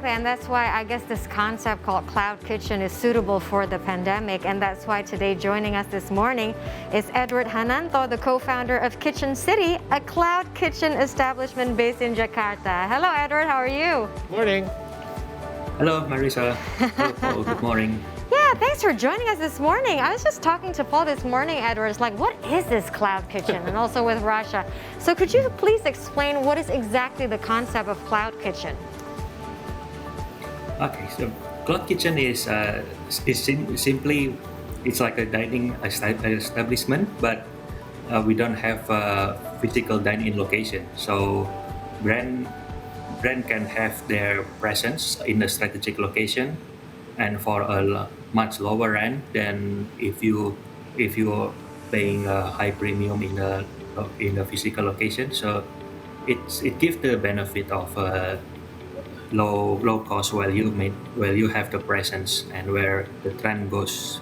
exactly, and that's why I guess this concept called cloud kitchen is suitable for the pandemic, and that's why today joining us this morning is Edward Hananto, the co-founder of Kitchen City, a cloud kitchen establishment based in Jakarta. Hello, Edward. How are you? Morning. Hello, Marisa. Hello, Paul. Good morning. Yeah, thanks for joining us this morning. I was just talking to Paul this morning, Edward. It's like, what is this cloud kitchen? And also with Rasha. So could you please explain what is exactly the concept of cloud kitchen? Okay, so cloud kitchen is simply, it's like a dining establishment, but we don't have a physical dine-in location. So brand can have their presence in a strategic location, and for a much lower rent than if you're paying a high premium in a physical location. So it gives the benefit of low cost while you have the presence, and where the trend goes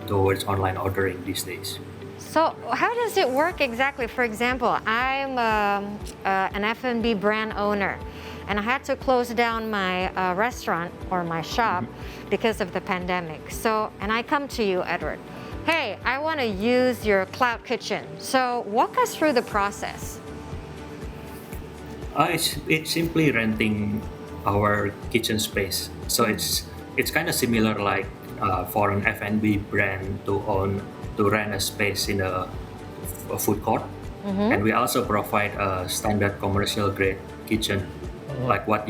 towards online ordering these days. So how does it work exactly? For example, I'm an F&B brand owner, and I had to close down my restaurant or my shop because of the pandemic. So, and I come to you, Edward. Hey, I want to use your cloud kitchen. So walk us through the process. It's simply renting our kitchen space. So it's kind of similar like for an F&B brand to rent a space in a food court. And we also provide a standard commercial grade kitchen, like what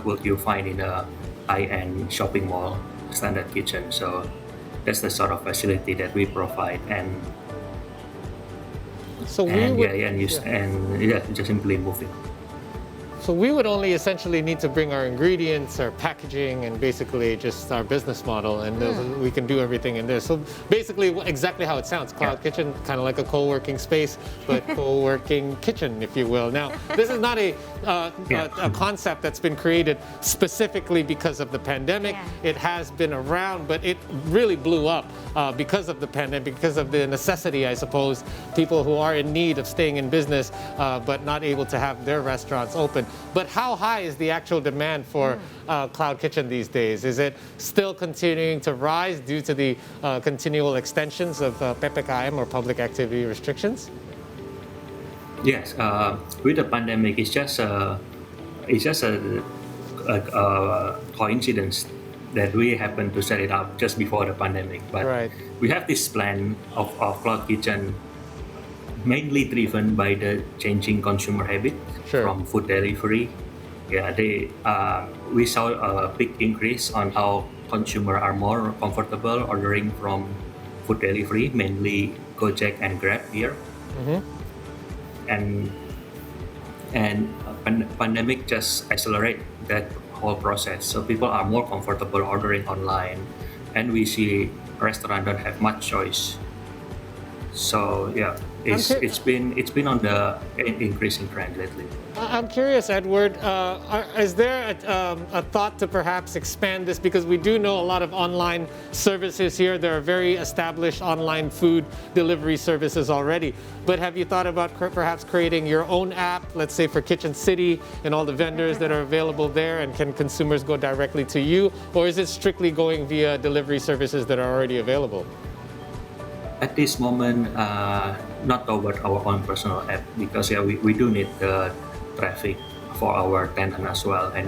would you find in a high-end shopping mall standard kitchen. So that's the sort of facility that we provide, just simply move it. So we would only essentially need to bring our ingredients, our packaging, and basically just our business model, and we can do everything in there. So basically, exactly how it sounds, cloud kitchen, kind of like a co-working space, but co-working kitchen, if you will. Now, this is not a concept that's been created specifically because of the pandemic. It has been around, but it really blew up because of the pandemic, because of the necessity, I suppose, people who are in need of staying in business, but not able to have their restaurants open. But how high is the actual demand for cloud kitchen these days? Is it still continuing to rise due to the continual extensions of PPKM or public activity restrictions? Yes, with the pandemic, it's just a coincidence that we happened to set it up just before the pandemic. But we have this plan of cloud kitchen, mainly driven by the changing consumer habit from food delivery. We saw a big increase on how consumers are more comfortable ordering from food delivery, mainly Gojek and Grab here. And pandemic just accelerate that whole process. So people are more comfortable ordering online, and we see restaurants don't have much choice. So it's been on the increasing trend lately. I'm curious, Edward, is there a thought to perhaps expand this? Because we do know a lot of online services here. There are very established online food delivery services already. But have you thought about perhaps creating your own app, let's say for Kitchen City and all the vendors that are available there, and can consumers go directly to you? Or is it strictly going via delivery services that are already available? At this moment, not over our own personal app, because we do need the traffic for our tenant as well, and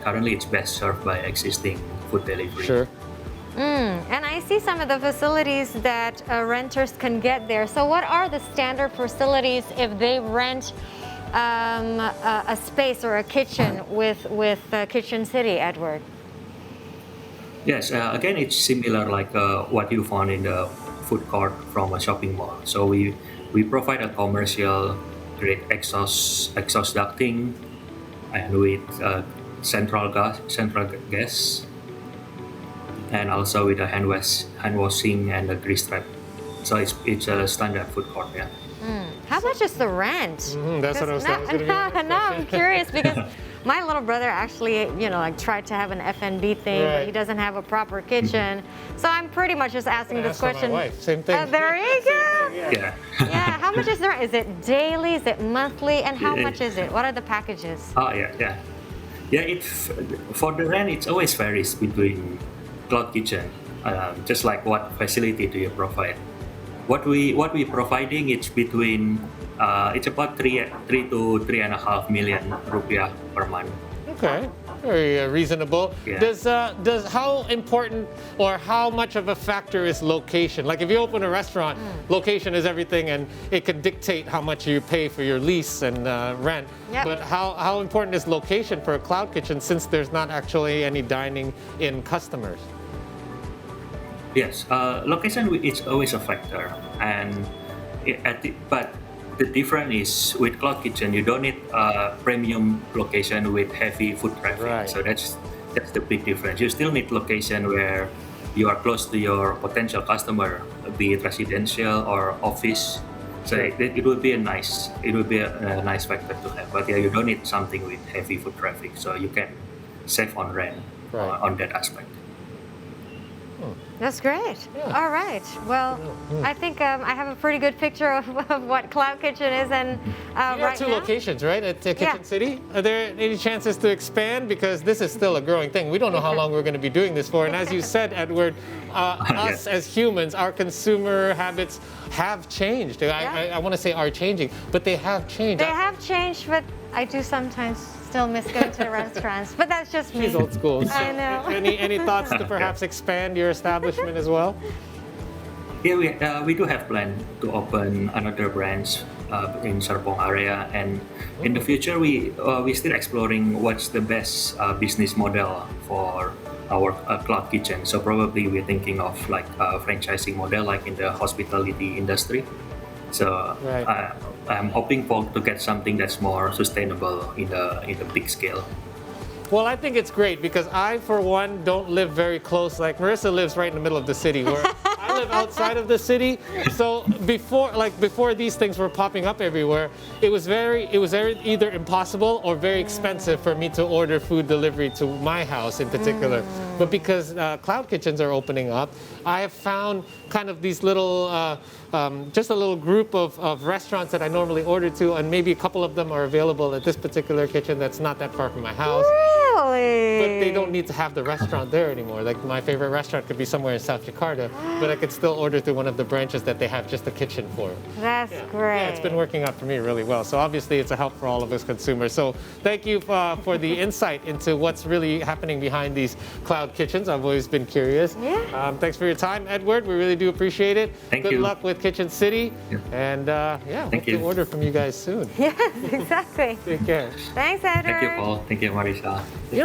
currently it's best served by existing food delivery. Sure. And I see some of the facilities that renters can get there. So what are the standard facilities if they rent a space or a kitchen with Kitchen City, Edward? Yes, again, it's similar like what you found in the food court from a shopping mall. So we provide a commercial grade exhaust ducting, and with central gas, and also with a hand washing and a grease trap. So it's a standard food court. How much is the rent? That's what I was saying. No, I'm curious because my little brother actually, tried to have an F&B thing, but he doesn't have a proper kitchen. So I'm pretty much just asking this question. My wife. Same thing. There you go. Yeah. How much is the rent? Is it daily? Is it monthly? And how much is it? What are the packages? Yeah, for the rent, it always varies between cloud kitchen, just like what facility do you provide. What we providing, it's between it's about three to 3.5 million rupiah per month. Okay, very reasonable. Yeah. Does how important or how much of a factor is location? Like if you open a restaurant, location is everything, and it can dictate how much you pay for your lease and rent. Yep. But how important is location for a cloud kitchen since there's not actually any dining in customers? Yes, location is always a factor, and but the difference is with cloud kitchen, you don't need a premium location with heavy foot traffic. Right. So that's the big difference. You still need location where you are close to your potential customer, be it residential or office. So it would be a nice factor to have. But yeah, you don't need something with heavy foot traffic, so you can save on rent Right. on that aspect. That's great. Yeah. All right. Well, I think I have a pretty good picture of what Cloud Kitchen is, and You have right two now, locations, right, at Kitchen Yeah. City? Are there any chances to expand? Because this is still a growing thing. We don't know how long we're going to be doing this for. And as you said, Edward, us as humans, our consumer habits have changed. I want to say are changing, but they have changed. they have changed, but I do sometimes still miss going to restaurants. But that's just me. She's old school. I know. Any thoughts to perhaps expand your establishment as well? Yeah, we do have plan to open another branch in Serpong area, and in the future we still exploring what's the best business model for our cloud kitchen. So probably we're thinking of like a franchising model, like in the hospitality industry. So Right. I'm hoping to get something that's more sustainable in the big scale. Well, I think it's great because I, for one, don't live very close. Like Marissa lives right in the middle of the city, where I live outside of the city. So before these things were popping up everywhere, it was very either impossible or very expensive for me to order food delivery to my house in particular. But because cloud kitchens are opening up, I have found kind of these little, just a little group of restaurants that I normally order to, and maybe a couple of them are available at this particular kitchen that's not that far from my house. Really? But they don't need to have the restaurant there anymore. Like my favorite restaurant could be somewhere in South Jakarta, but I could still order through one of the branches that they have just a kitchen for. That's great. Yeah, it's been working out for me really well. So obviously it's a help for all of us consumers. So thank you for the insight into what's really happening behind these cloud kitchens. I've always been curious. Yeah. Thanks for your time, Edward. We really do appreciate it. Thank Good you. luck with Kitchen City. Yeah. And hope Thank to you. order from you guys soon. Yes, exactly. Take care. Thanks, Edward. Thank you, Paul. Thank you, Marisa. Yeah.